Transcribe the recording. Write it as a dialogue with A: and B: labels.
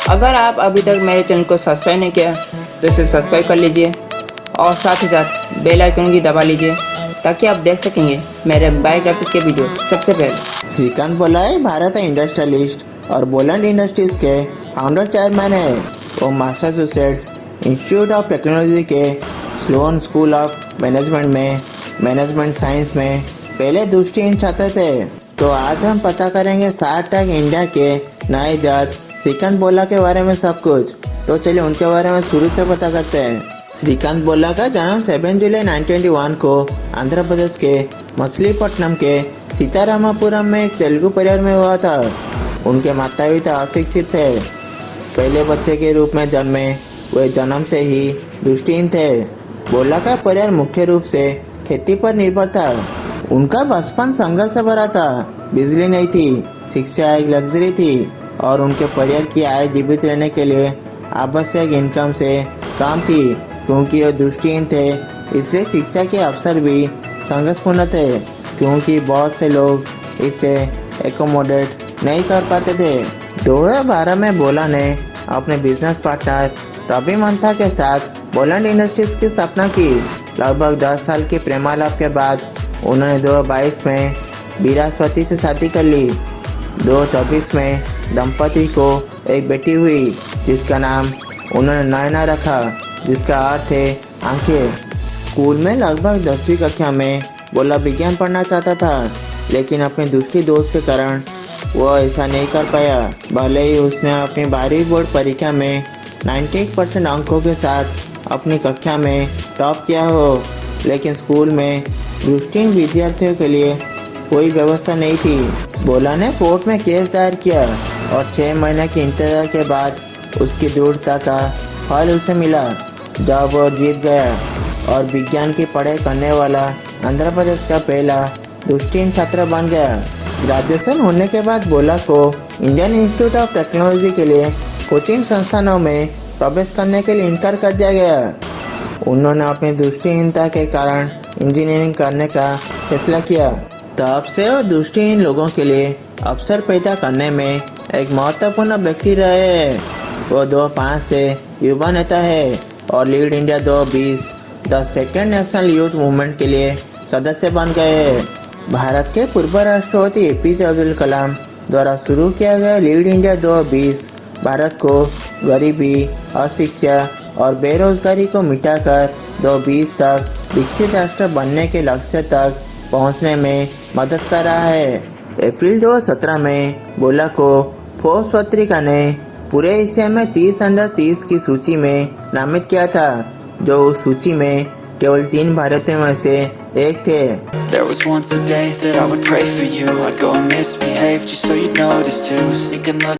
A: अगर आप अभी तक मेरे चैनल को सब्सक्राइब नहीं किया तो इसे सब्सक्राइब कर लीजिए और साथ ही साथ बेल आइकन भी दबा लीजिए ताकि आप देख सकेंगे मेरे बायोग्राफीज के वीडियो सबसे पहले।
B: श्रीकांत बोलाई भारत इंडस्ट्रियलिस्ट और बोलैंड इंडस्ट्रीज के फाउंडर चेयरमैन है। वो मैसाचुसेट्स इंस्टीट्यूट ऑफ टेक्नोलॉजी के स्लोन स्कूल ऑफ मैनेजमेंट में मैनेजमेंट साइंस में पहले दृष्टिहीन छात्र थे। तो आज हम पता करेंगे शार्क टैंक इंडिया के नए जज श्रीकांत बोला के बारे में सब कुछ। तो चलिए उनके बारे में शुरू से पता करते हैं। श्रीकांत बोला का जन्म 7 जुलाई 1921 को आंध्र प्रदेश के मछलीपट्टनम के सीतारामपुरम में एक तेलुगु परिवार में हुआ था। उनके माता पिता अशिक्षित थे। पहले बच्चे के रूप में जन्मे वे जन्म से ही दृष्टिहीन थे। बोला का परिवार मुख्य रूप से खेती पर निर्भर था। उनका बचपन संघर्ष से भरा था। बिजली नहीं थी, शिक्षा एक लग्जरी थी और उनके परिवार की आय जीवित रहने के लिए आवश्यक इनकम से कम थी। क्योंकि वो दृष्टिहीन थे इसलिए शिक्षा के अवसर भी संघर्षपूर्ण थे, क्योंकि बहुत से लोग इसे एकोमोडेट नहीं कर पाते थे। 2012 में बोला ने अपने बिजनेस पार्टनर रवि मंथा के साथ बोलैंड इंडस्ट्रीज की स्थापना की। लगभग 10 साल के प्रेमालाप के बाद उन्होंने 2022 में बीरास्वती से शादी कर ली। 2024 में दंपति को एक बेटी हुई जिसका नाम उन्होंने नयना रखा, जिसका अर्थ है आंखें। स्कूल में लगभग 10वीं कक्षा में बोला विज्ञान पढ़ना चाहता था, लेकिन अपने दूसरी दोस्त के कारण वो ऐसा नहीं कर पाया। भले ही उसने अपनी 12वीं बोर्ड परीक्षा में 98% अंकों के साथ अपनी कक्षा में टॉप किया हो, लेकिन स्कूल में दृष्टिहीन विद्यार्थियों के लिए कोई व्यवस्था नहीं थी। बोला ने कोर्ट में केस दायर किया और 6 महीने के इंतजार के बाद उसकी दृढ़ता का फल उसे मिला जब वो जीत गया और विज्ञान की पढ़ाई करने वाला आंध्र प्रदेश का पहला दृष्टिहीन छात्र बन गया। ग्रेजुएशन होने के बाद बोला को इंडियन इंस्टीट्यूट ऑफ टेक्नोलॉजी के लिए कोचिंग संस्थानों में प्रवेश करने के लिए इनकार कर दिया गया। उन्होंने अपनी दृष्टिहीनता के कारण इंजीनियरिंग करने का फैसला किया। तब से वो दृष्टिहीन लोगों के लिए अवसर पैदा करने में एक महत्वपूर्ण व्यक्ति रहे हैं। वो 2005 से युवा नेता है और lead India 2020 the second national youth movement के लिए सदस्य बन गए। भारत के पूर्व राष्ट्रपति APJ अब्दुल कलाम द्वारा शुरू किया गया लीड इंडिया 2020 भारत को गरीबी, अशिक्षा और बेरोजगारी को मिटाकर 2020 तक विकसित राष्ट्र बनने के लक्ष्य तक पहुंचने में मदद कर रहा है। अप्रैल 2017 में बोला को फोर्ब्स पत्रिका ने पूरे एशिया में 30 अंडर 30 की सूची में नामित किया था, जो उस सूची में केवल 3 भारतीयों में से एक थे।
C: There was once a day that I would pray for you. I'd go and misbehave just so you'd notice too. Sneaking look